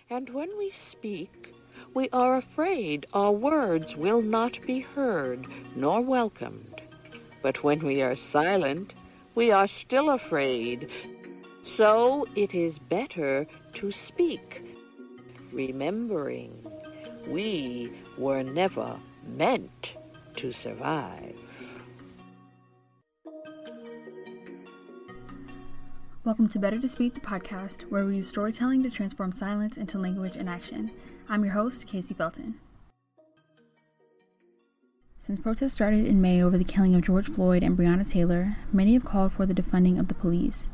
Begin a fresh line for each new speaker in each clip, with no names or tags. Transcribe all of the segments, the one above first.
And when we speak, we are afraid our words will not be heard nor welcomed. But when we are silent, we are still afraid. So it is better to speak, remembering we were never meant to survive.
Welcome to Better to Speak, the podcast, where we use storytelling to transform silence into language and action. I'm your host, Kési Felton. Since protests started in May over the killing of George Floyd and Breonna Taylor, many have called for the defunding of the police.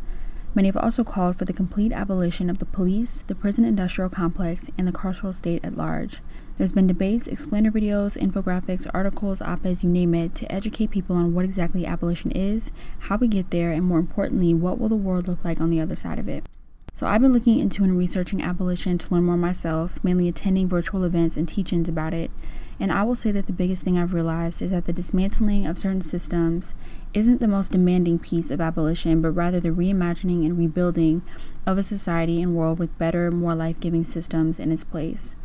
Many have also called for the complete abolition of the police, the prison industrial complex, and the carceral state at large. There's been debates, explainer videos, infographics, articles, op-eds, you name it, to educate people on what exactly abolition is, how we get there, and more importantly, what will the world look like on the other side of it. So I've been looking into and researching abolition to learn more myself, mainly attending virtual events and teach-ins about it. And I will say that the biggest thing I've realized is that the dismantling of certain systems isn't the most demanding piece of abolition, but rather the reimagining and rebuilding of a society and world with better, more life-giving systems in its place.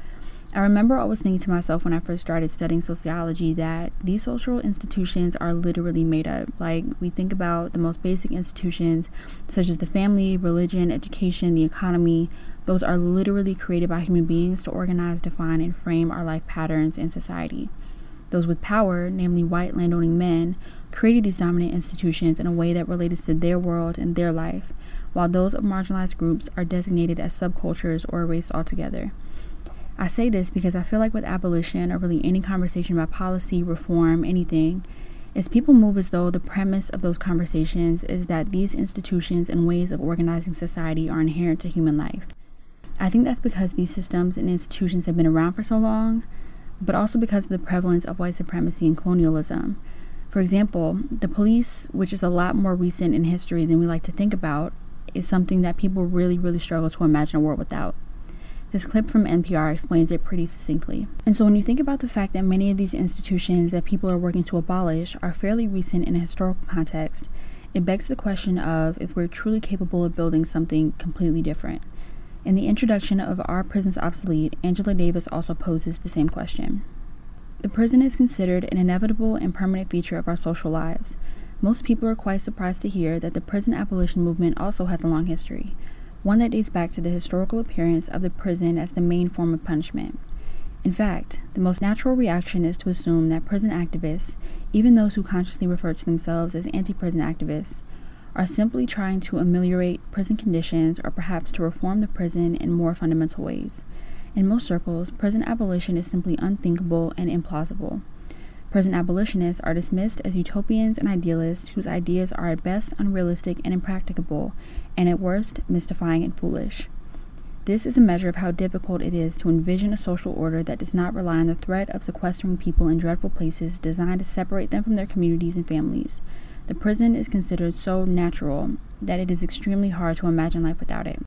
I remember always thinking to myself when I first started studying sociology that these social institutions are literally made up. Like, we think about the most basic institutions such as the family, religion, education, the economy. Those are literally created by human beings to organize, define, and frame our life patterns in society. Those with power, namely white landowning men, created these dominant institutions in a way that related to their world and their life, while those of marginalized groups are designated as subcultures or erased altogether. I say this because I feel like with abolition, or really any conversation about policy, reform, anything, is people move as though the premise of those conversations is that these institutions and ways of organizing society are inherent to human life. I think that's because these systems and institutions have been around for so long, but also because of the prevalence of white supremacy and colonialism. For example, the police, which is a lot more recent in history than we like to think about, is something that people really struggle to imagine a world without. This clip from NPR explains it pretty succinctly. And so when you think about the fact that many of these institutions that people are working to abolish are fairly recent in a historical context, it begs the question of if we're truly capable of building something completely different. In the introduction of Are Prisons Obsolete, Angela Davis also poses the same question. The prison is considered an inevitable and permanent feature of our social lives. Most people are quite surprised to hear that the prison abolition movement also has a long history, one that dates back to the historical appearance of the prison as the main form of punishment. In fact, the most natural reaction is to assume that prison activists, even those who consciously refer to themselves as anti-prison activists, are simply trying to ameliorate prison conditions or perhaps to reform the prison in more fundamental ways. In most circles, prison abolition is simply unthinkable and implausible. Prison abolitionists are dismissed as utopians and idealists whose ideas are at best unrealistic and impracticable, and at worst, mystifying and foolish. This is a measure of how difficult it is to envision a social order that does not rely on the threat of sequestering people in dreadful places designed to separate them from their communities and families. The prison is considered so natural that it is extremely hard to imagine life without it.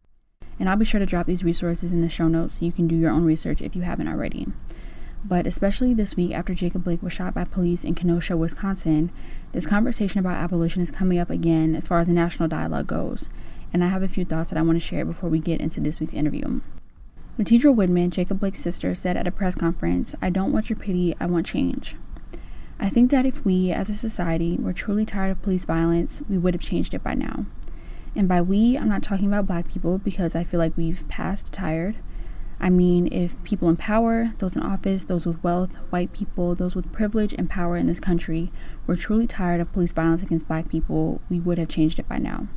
And I'll be sure to drop these resources in the show notes so you can do your own research if you haven't already. But especially this week after Jacob Blake was shot by police in Kenosha, Wisconsin, this conversation about abolition is coming up again as far as the national dialogue goes. And I have a few thoughts that I want to share before we get into this week's interview. Latidra Woodman, Jacob Blake's sister, said at a press conference, "I don't want your pity, I want change." I think that if we, as a society, were truly tired of police violence, we would have changed it by now. And by we, I'm not talking about black people because I feel like we've passed tired. I mean, if people in power, those in office, those with wealth, white people, those with privilege and power in this country were truly tired of police violence against black people, we would have changed it by now.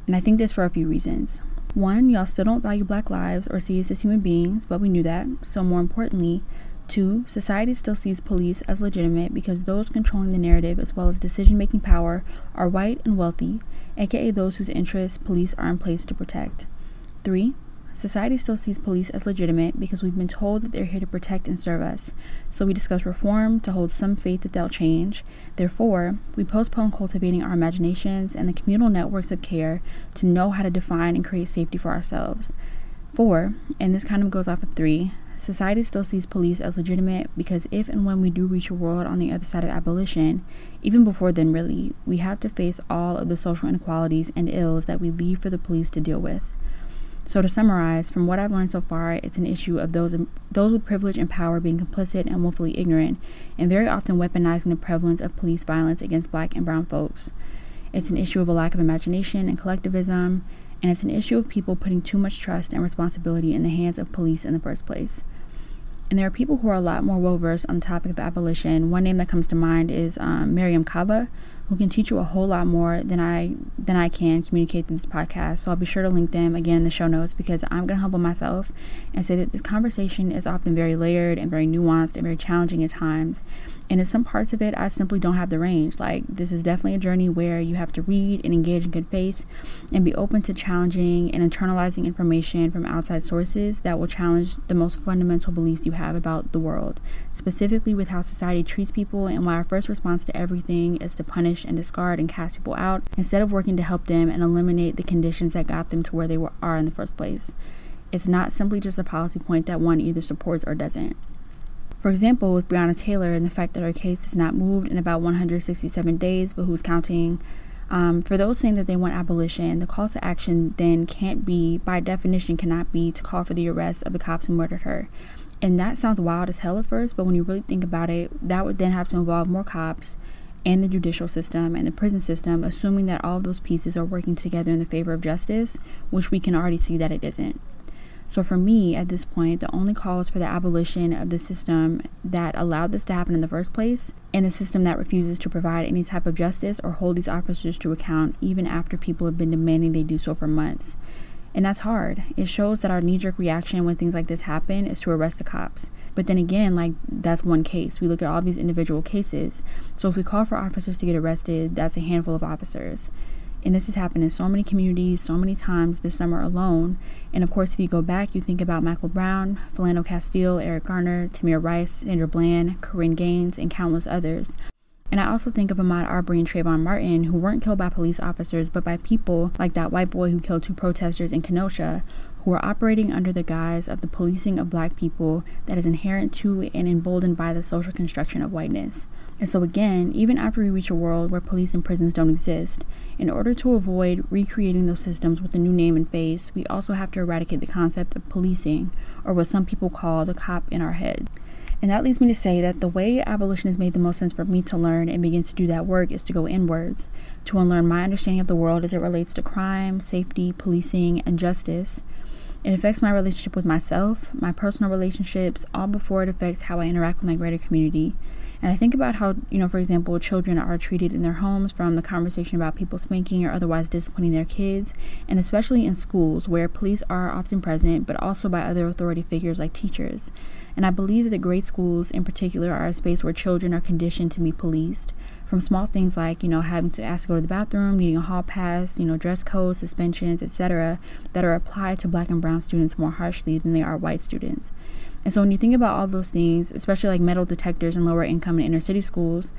And I think this for a few reasons. One, y'all still don't value black lives or see us as human beings, but we knew that. So more importantly, two, society still sees police as legitimate because those controlling the narrative as well as decision-making power are white and wealthy, aka those whose interests police are in place to protect. Three, society still sees police as legitimate because we've been told that they're here to protect and serve us. So we discuss reform to hold some faith that they'll change. Therefore, we postpone cultivating our imaginations and the communal networks of care to know how to define and create safety for ourselves. 4, and this kind of goes off of 3, society still sees police as legitimate because if and when we do reach a world on the other side of abolition, even before then really, we have to face all of the social inequalities and ills that we leave for the police to deal with. So to summarize, from what I've learned so far, it's an issue of those with privilege and power being complicit and willfully ignorant, and very often weaponizing the prevalence of police violence against Black and brown folks. It's an issue of a lack of imagination and collectivism, and it's an issue of people putting too much trust and responsibility in the hands of police in the first place. And there are people who are a lot more well-versed on the topic of abolition. One name that comes to mind is Miriam Kaba, who can teach you a whole lot more than I can communicate through this podcast. So I'll be sure to link them again in the show notes, because I'm going to humble myself and say that this conversation is often very layered and very nuanced and very challenging at times. And in some parts of it, I simply don't have the range. Like, this is definitely a journey where you have to read and engage in good faith and be open to challenging and internalizing information from outside sources that will challenge the most fundamental beliefs you have about the world, specifically with how society treats people and why our first response to everything is to punish and discard and cast people out instead of working to help them and eliminate the conditions that got them to where they are in the first place. It's not simply just a policy point that one either supports or doesn't. For example, with Breonna Taylor and the fact that her case is not moved in about 167 days, but who's counting, for those saying that they want abolition, the call to action then by definition cannot be to call for the arrest of the cops who murdered her. And that sounds wild as hell at first, but when you really think about it, that would then have to involve more cops and the judicial system and the prison system, assuming that all of those pieces are working together in the favor of justice, which we can already see that it isn't. So for me, at this point, the only call is for the abolition of the system that allowed this to happen in the first place, and the system that refuses to provide any type of justice or hold these officers to account, even after people have been demanding they do so for months. And that's hard. It shows that our knee-jerk reaction when things like this happen is to arrest the cops. But then again, like, that's one case. We look at all these individual cases. So if we call for officers to get arrested, that's a handful of officers. And this has happened in so many communities, so many times this summer alone. And of course, if you go back, you think about Michael Brown, Philando Castile, Eric Garner, Tamir Rice, Sandra Bland, Corinne Gaines, and countless others. And I also think of Ahmaud Arbery and Trayvon Martin, who weren't killed by police officers, but by people like that white boy who killed 2 protesters in Kenosha, who are operating under the guise of the policing of Black people that is inherent to and emboldened by the social construction of whiteness. And so again, even after we reach a world where police and prisons don't exist, in order to avoid recreating those systems with a new name and face, we also have to eradicate the concept of policing, or what some people call the cop in our head. And that leads me to say that the way abolition has made the most sense for me to learn and begin to do that work is to go inwards, to unlearn my understanding of the world as it relates to crime, safety, policing, and justice. It affects my relationship with myself, my personal relationships, all before it affects how I interact with my greater community. And I think about how, for example, children are treated in their homes, from the conversation about people spanking or otherwise disciplining their kids, and especially in schools where police are often present, but also by other authority figures like teachers. And I believe that the great schools in particular are a space where children are conditioned to be policed, from small things like, having to ask to go to the bathroom, needing a hall pass, dress codes, suspensions, etc., that are applied to Black and brown students more harshly than they are white students. And so when you think about all those things, especially like metal detectors in lower income and inner city schools,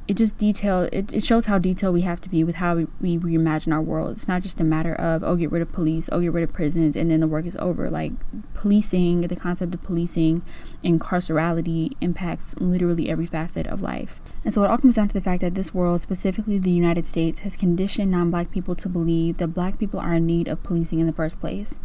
it shows how detailed we have to be with how we reimagine our world. It's not just a matter of, get rid of police, get rid of prisons, and then the work is over. Like, policing, the concept of policing and carcerality impacts literally every facet of life. And so it all comes down to the fact that this world, specifically the United States, has conditioned non-Black people to believe that Black people are in need of policing in the first place.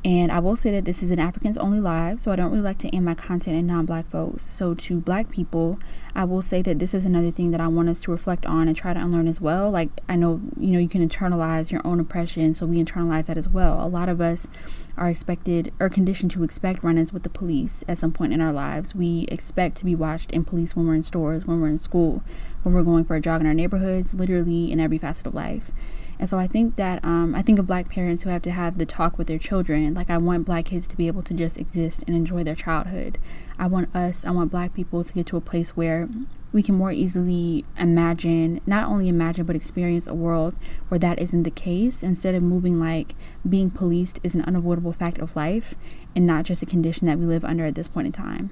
And I will say that this is an Africans only live, so I don't really like to aim my content at non-Black folks. So to Black people, I will say that this is another thing that I want us to reflect on and try to unlearn as well. Like, I know, you can internalize your own oppression, so we internalize that as well. A lot of us are conditioned to expect run-ins with the police at some point in our lives. We expect to be watched in police when we're in stores, when we're in school, when we're going for a jog in our neighborhoods, literally in every facet of life. And so I think that, I think of Black parents who have to have the talk with their children. Like, I want Black kids to be able to just exist and enjoy their childhood. I want Black people to get to a place where we can more easily not only imagine, but experience a world where that isn't the case, instead of moving like being policed is an unavoidable fact of life and not just a condition that we live under at this point in time.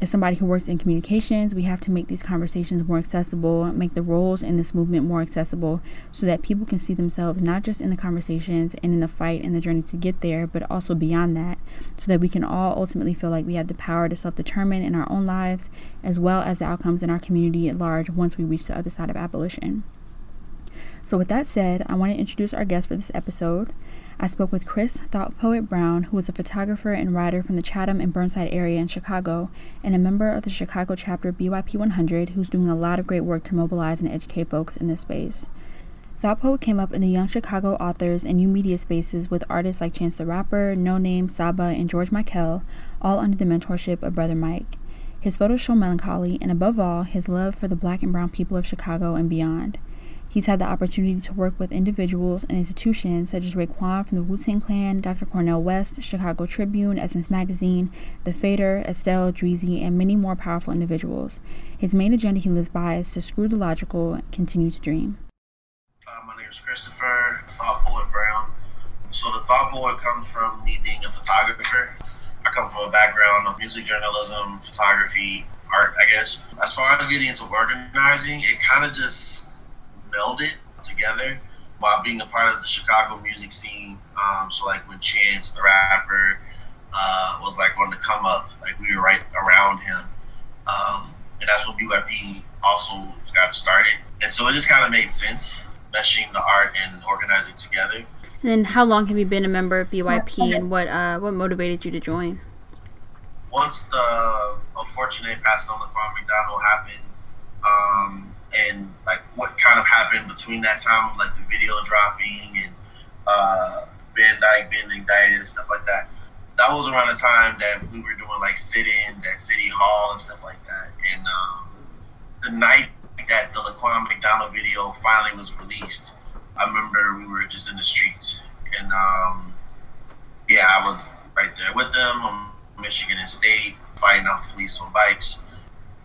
As somebody who works in communications, we have to make these conversations more accessible, make the roles in this movement more accessible, so that people can see themselves not just in the conversations and in the fight and the journey to get there, but also beyond that, so that we can all ultimately feel like we have the power to self-determine in our own lives, as well as the outcomes in our community at large once we reach the other side of abolition. So with that said, I want to introduce our guest for this episode. I spoke with Chris ThoughtPoet Brown, who is a photographer and writer from the Chatham and Burnside area in Chicago, and a member of the Chicago chapter BYP100, who's doing a lot of great work to mobilize and educate folks in this space. ThoughtPoet came up in the Young Chicago Authors and New Media spaces with artists like Chance the Rapper, No Name, Saba, and George Michael, all under the mentorship of Brother Mike. His photos show melancholy and, above all, his love for the Black and brown people of Chicago and beyond. He's had the opportunity to work with individuals and institutions such as Raekwon from the Wu-Tang Clan, Dr. Cornel West, Chicago Tribune, Essence Magazine, The Fader, Estelle, Dreezy, and many more powerful individuals. His main agenda he lives by is to screw the logical, continue to dream.
My name is Christopher ThoughtPoet Brown. So the ThoughtPoet comes from me being a photographer. I come from a background of music journalism, photography, art, I guess. As far as getting into organizing, it kind of just melded together while being a part of the Chicago music scene. So like when Chance the Rapper was like on the come up, like we were right around him. And that's when BYP also got started. And so it just kind of made sense, meshing the art and organizing together.
And then how long have you been a member of BYP, and what motivated you to join?
Once the unfortunate passing on Laquan McDonald happened, and like what kind of happened between that time of like the video dropping and Van Dyke being indicted and stuff like that, that was around the time that we were doing like sit-ins at City Hall and stuff like that. And the night that the Laquan McDonald video finally was released, I remember we were just in the streets, and yeah, I was right there with them on Michigan and State, fighting off police on bikes.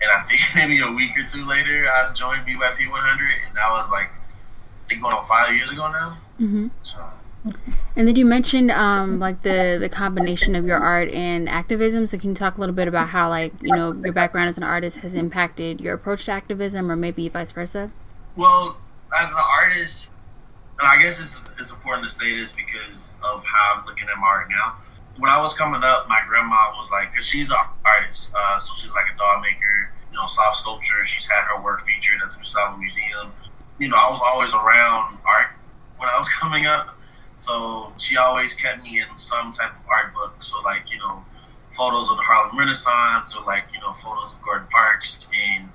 And I think maybe a week or two later, I joined BYP100, and that was like, I think going on 5 years ago now. Mm-hmm. So.
And then you mentioned like the combination of your art and activism. So can you talk a little bit about how, like, you know, your background as an artist has impacted your approach to activism, or maybe vice versa?
Well, as an artist, and I guess it's important to say this because of how I'm looking at my art now. When I was coming up, my grandma was like, because she's an artist, so she's like a doll maker, you know, soft sculpture. She's had her work featured at the Gustavo Museum. You know, I was always around art when I was coming up, so she always kept me in some type of art book. So like, you know, photos of the Harlem Renaissance, or like, you know, photos of Gordon Parks. And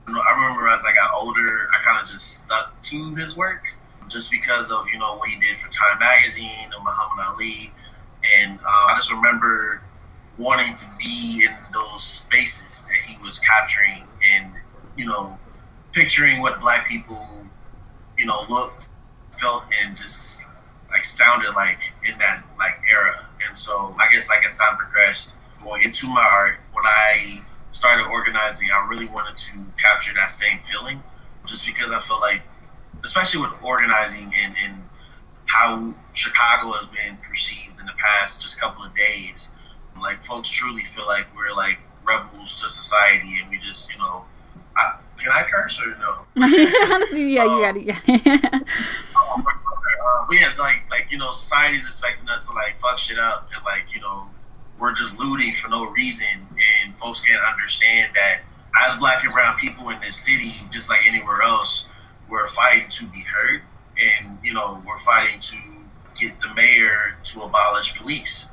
you know, I remember as I got older, I kind of just stuck to his work, just because of, you know, what he did for Time Magazine and Muhammad Ali. And I just remember wanting to be in those spaces that he was capturing, and, you know, picturing what Black people, you know, looked, felt, and just like sounded like in that like era. And so I guess like as time progressed, going into my art, when I started organizing, I really wanted to capture that same feeling, just because I feel like, especially with organizing and how Chicago has been perceived in the past just couple of days, like folks truly feel like we're like rebels to society, and we just, you know, can I curse or no?
Honestly, yeah, you got it.
Yeah, like you know, society's expecting us to like fuck shit up, and like, you know, we're just looting for no reason, and folks can't understand that as Black and brown people in this city, just like anywhere else, we're fighting to be heard, and, you know, we're fighting to get the mayor to abolish police.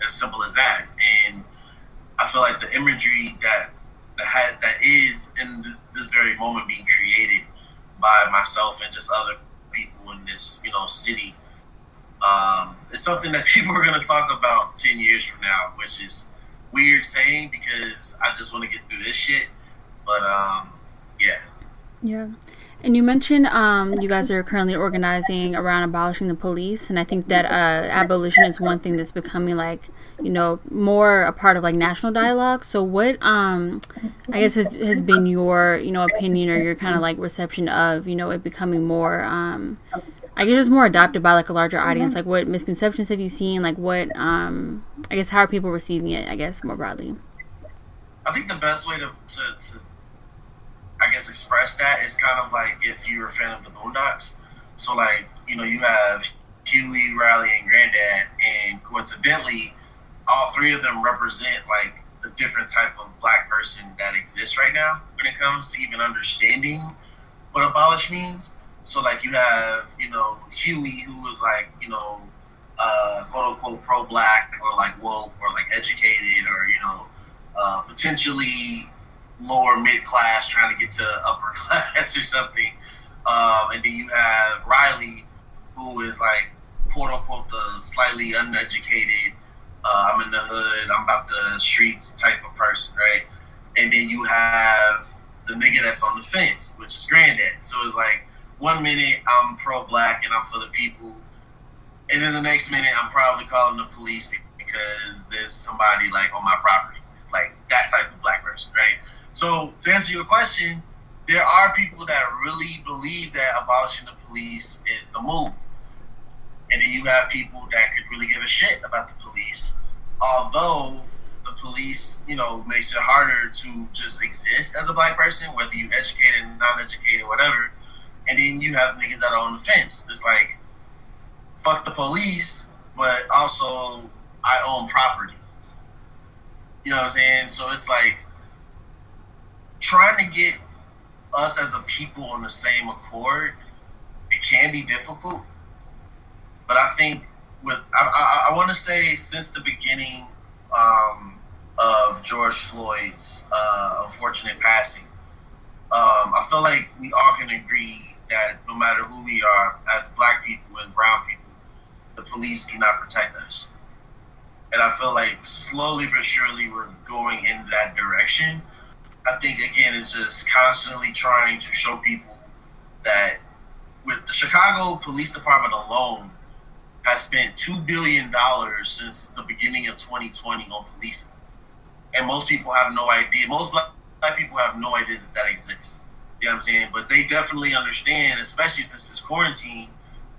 As simple as that. And I feel like the imagery that is in this very moment being created by myself and just other people in this, you know, city, it's something that people are going to talk about 10 years from now, which is weird saying because I just want to get through this shit. But yeah.
Yeah. And you mentioned you guys are currently organizing around abolishing the police, and I think that abolition is one thing that's becoming, like, you know, more a part of like national dialogue. So what I guess has been your, you know, opinion, or your kind of like reception of, you know, it becoming more I guess it's more adopted by like a larger audience? Like, what misconceptions have you seen? Like, what I guess how are people receiving it, I guess, more broadly?
I think the best way to I guess express that is kind of like if you're a fan of the Boondocks. So like, you know, you have Huey, Riley, and Granddad, and coincidentally, all three of them represent like the different type of Black person that exists right now when it comes to even understanding what abolish means. So like you have, you know, Huey, who was like, you know, quote unquote pro-black or like woke or like educated or potentially lower mid class trying to get to upper class or something, and then you have Riley, who is like quote unquote the slightly uneducated, I'm in the hood, I'm about the streets type of person, right? And then you have the nigga that's on the fence, which is Granddad. So it's like 1 minute I'm pro-black and I'm for the people, and then the next minute I'm probably calling the police because there's somebody like on my property, like that type of black person, right? So to answer your question, there are people that really believe that abolishing the police is the move. And then you have people that could really give a shit about the police, although the police, makes it harder to just exist as a black person, whether you educated, non-educated, whatever. And then you have niggas that are on the fence. It's like, fuck the police, but also I own property. You know what I'm saying? So it's like trying to get us as a people on the same accord. It can be difficult, but I think I want to say since the beginning of George Floyd's unfortunate passing, I feel like we all can agree that no matter who we are as black people and brown people, the police do not protect us. And I feel like slowly but surely we're going in that direction. I think, again, it's just constantly trying to show people that with the Chicago Police Department alone has spent $2 billion since the beginning of 2020 on policing. And most people have no idea. Most black people have no idea that exists. You know what I'm saying? But they definitely understand, especially since this quarantine,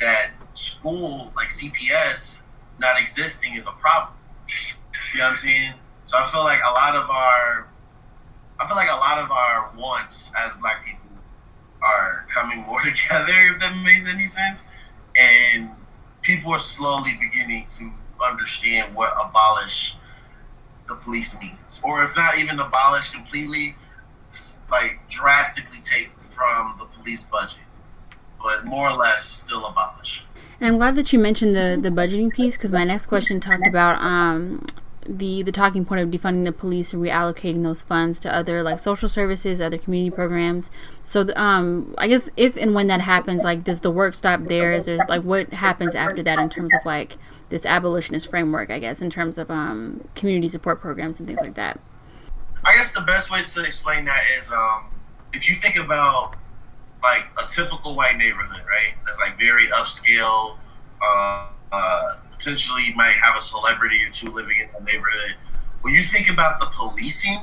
that school, like CPS, not existing is a problem. You know what I'm saying? So I feel like a lot of our wants as black people are coming more together, if that makes any sense. And people are slowly beginning to understand what abolish the police means. Or if not even abolish completely, like drastically take from the police budget. But more or less still abolish.
And I'm glad that you mentioned the budgeting piece, because my next question talked about the talking point of defunding the police and reallocating those funds to other like social services, other community programs. So I guess if and when that happens, like, does the work stop there? Is there like what happens after that in terms of like this abolitionist framework, I guess, in terms of community support programs and things like that?
I guess the best way to explain that is if you think about like a typical white neighborhood, right? That's like very upscale, potentially might have a celebrity or two living in the neighborhood. When you think about the policing,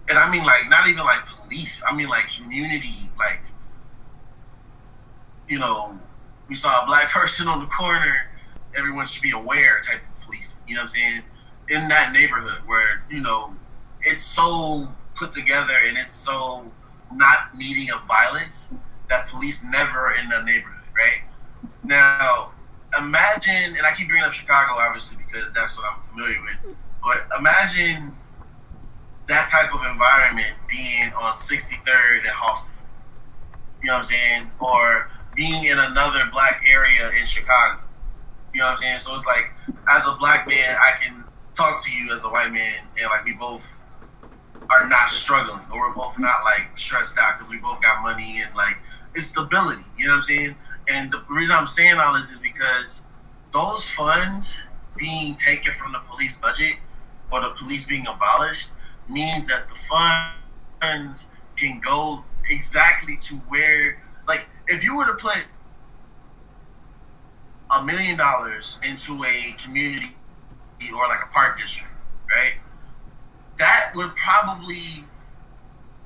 and I mean like not even like police, I mean like community, like, we saw a black person on the corner, everyone should be aware type of policing, you know what I'm saying? In that neighborhood where, it's so put together and it's so not needing of violence that police never in the neighborhood, right? Now, imagine, and I keep bringing up Chicago obviously because that's what I'm familiar with, but imagine that type of environment being on 63rd and Halston, you know what I'm saying? Or being in another black area in Chicago, you know what I'm saying? So it's like, as a black man, I can talk to you as a white man and like we both are not struggling, or we're both not like stressed out because we both got money and like it's stability, you know what I'm saying? And the reason I'm saying all this is because those funds being taken from the police budget or the police being abolished means that the funds can go exactly to where, like, if you were to put $1 million into a community or like a park district, right? That would probably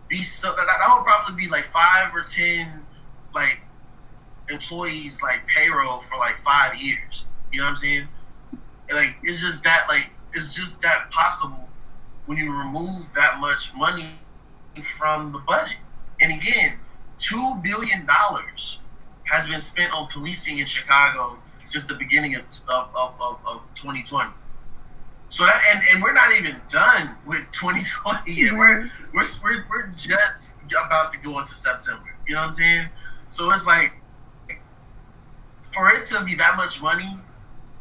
be that would probably be like 5 or 10 like employees like payroll for like 5 years. You know what I'm saying? And, like, it's just that possible when you remove that much money from the budget. And again, $2 billion has been spent on policing in Chicago since the beginning of 2020. So that, and we're not even done with 2020 yet. We're just about to go into September. You know what I'm saying? So it's like, for it to be that much money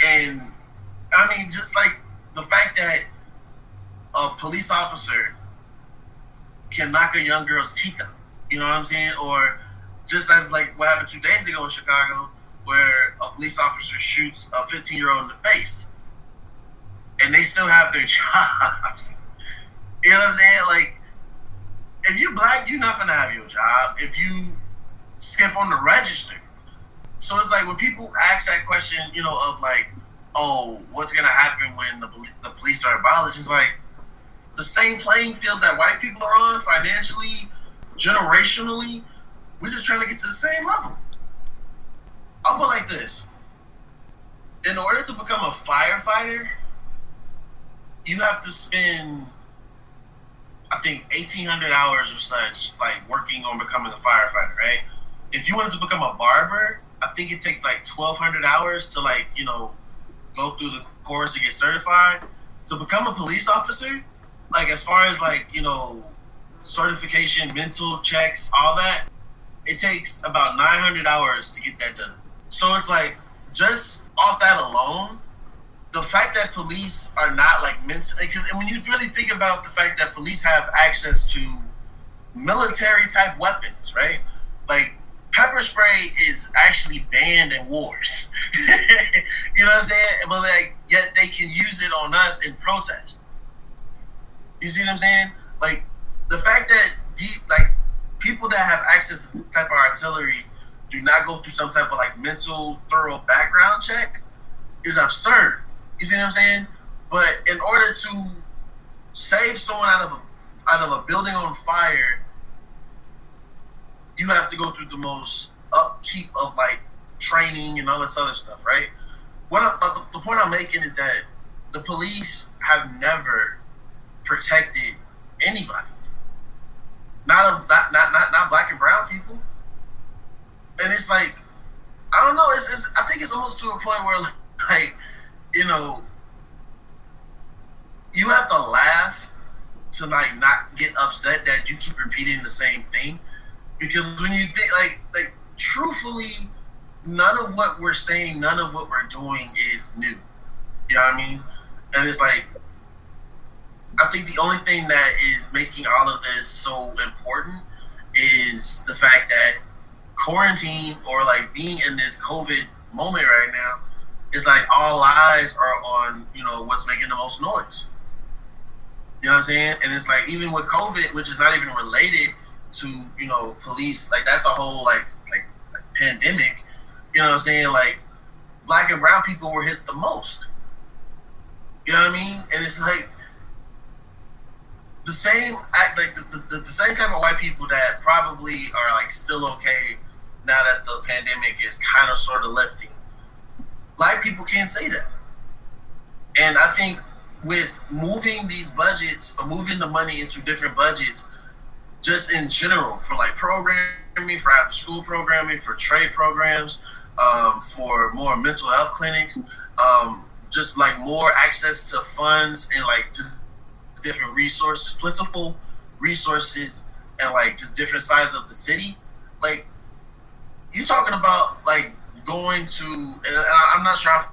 And I mean, just like the fact that a police officer can knock a young girl's teeth out, you know what I'm saying? Or just as like what happened 2 days ago in Chicago, where a police officer shoots a 15-year-old in the face, and they still have their jobs. You know what I'm saying? Like, if you're black, you're not gonna have your job if you skip on the register. So it's like when people ask that question, you know, of like, oh, what's gonna happen when the police are abolished? It's like the same playing field that white people are on financially, generationally. We're just trying to get to the same level. I'll put it like this: in order to become a firefighter, you have to spend, I think, 1,800 hours or such, like working on becoming a firefighter, right? If you wanted to become a barber, I think it takes like 1,200 hours to, like, you know, go through the course to get certified. To become a police officer, like, as far as like, you know, certification, mental checks, all that, it takes about 900 hours to get that done. So it's like, just off that alone, the fact that police are not like mental, because when you really think about the fact that police have access to military type weapons, right? Like, pepper spray is actually banned in wars. You know what I'm saying? But like, yet they can use it on us in protest. You see what I'm saying? Like, the fact that people that have access to this type of artillery do not go through some type of like mental thorough background check is absurd. You see what I'm saying? But in order to save someone out of a building on fire, you have to go through the most upkeep of like training and all this other stuff, right? The point I'm making is that the police have never protected anybody, not black and brown people, and it's like, I don't know. I think it's almost to a point where, like, you know, you have to laugh to like not get upset that you keep repeating the same thing, because when you think like truthfully, none of what we're saying, none of what we're doing is new. You know what I mean? And it's like, I think the only thing that is making all of this so important is the fact that quarantine, or like being in this COVID moment right now, is like all eyes are on, you know, what's making the most noise. You know what I'm saying? And it's like, even with COVID, which is not even related to, you know, police, like that's a whole like pandemic. You know what I'm saying? Like, black and brown people were hit the most. You know what I mean? And it's like the same, like the same type of white people that probably are like still okay now that the pandemic is kind of sort of lifting. Black people can't say that. And I think with moving these budgets, or moving the money into different budgets, just in general, for like programming, for after school programming, for trade programs, for more mental health clinics, just like more access to funds and like just different resources, plentiful resources, and like just different sides of the city. Like, you talking about like going to, and I'm not sure how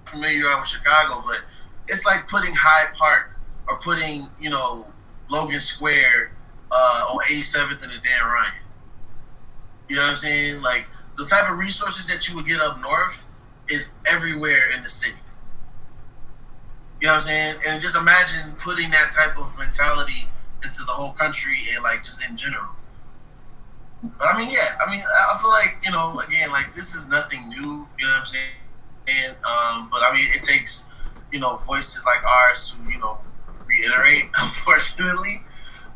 familiar you are with Chicago, but it's like putting Hyde Park or putting, you know, Logan Square on 87th and the Dan Ryan. You know what I'm saying? Like, the type of resources that you would get up north is everywhere in the city. You know what I'm saying? And just imagine putting that type of mentality into the whole country and like just in general. But I mean, yeah, I feel like, you know, again, like, this is nothing new, you know what I'm saying? And, but I mean, it takes, you know, voices like ours to, you know, reiterate, unfortunately.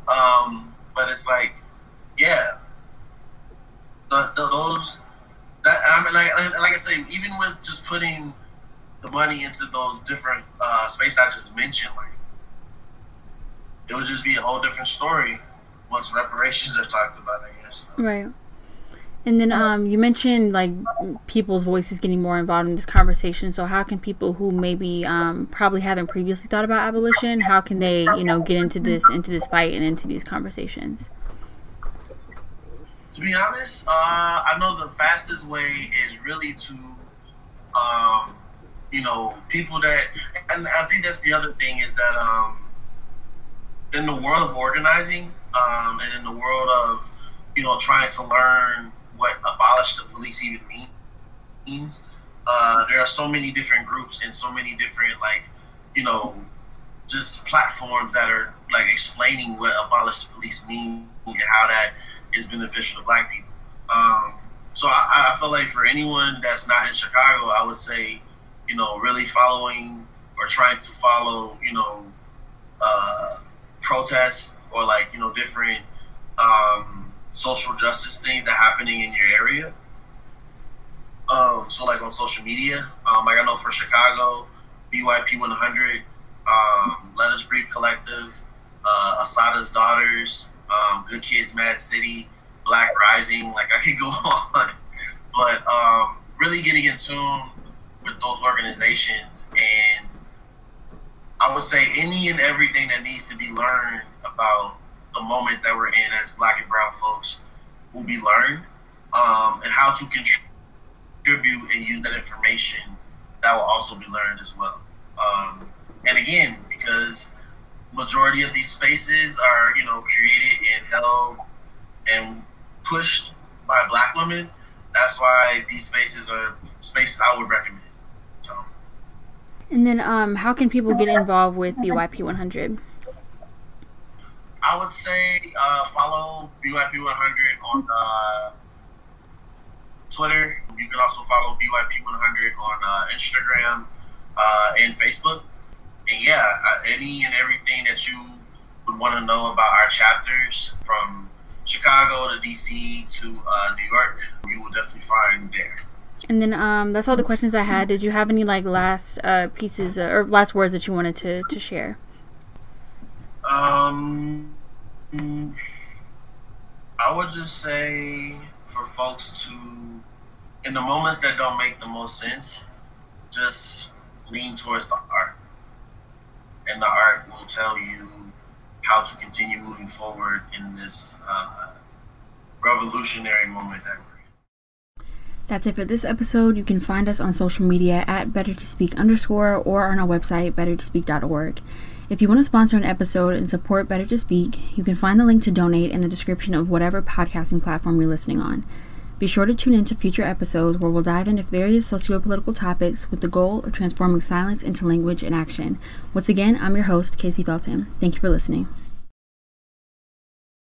But it's like, yeah, those, that, I mean, like I say, even with just putting the money into those different spaces I just mentioned, like, it would just be a whole different story once reparations are talked about, I guess.
Right. And then you mentioned like people's voices getting more involved in this conversation. So how can people who maybe probably haven't previously thought about abolition, how can they, you know, get into this fight and into these conversations?
To be honest, I know the fastest way is really to, people that, and I think that's the other thing is that in the world of organizing and in the world of, trying to learn what abolish the police even means, there are so many different groups and so many different, just platforms that are, explaining what abolish the police means and how that is beneficial to Black people. So I feel like for anyone that's not in Chicago, I would say, really following or trying to follow, protests or different social justice things that are happening in your area. So on social media, I know for Chicago, BYP100, Let Us Breathe Collective, Asada's Daughters, Good Kids Mad City, Black Rising, I could go on. But really getting in tune with those organizations, and I would say any and everything that needs to be learned about the moment that we're in as Black and brown folks will be learned, and how to contribute and use that information that will also be learned as well. And again, because majority of these spaces are, created and held and pushed by Black women, that's why these spaces are spaces I would recommend. So.
And then how can people get involved with BYP100?
I would say follow BYP100 on Twitter. You can also follow BYP100 on Instagram and Facebook. And yeah, any and everything that you would want to know about our chapters from Chicago to DC to New York, you will definitely find there.
And then that's all the questions I had. Did you have any last pieces or last words that you wanted to share?
I would just say for folks to, in the moments that don't make the most sense, just lean towards the art. And the art will tell you how to continue moving forward in this revolutionary moment that we're in.
That's it for this episode. You can find us on social media at bettertospeak_ or on our website, bettertospeak.org. If you want to sponsor an episode and support Better to Speak, you can find the link to donate in the description of whatever podcasting platform you're listening on. Be sure to tune in to future episodes where we'll dive into various socio-political topics with the goal of transforming silence into language and action. Once again, I'm your host, Kési Felton. Thank you for listening.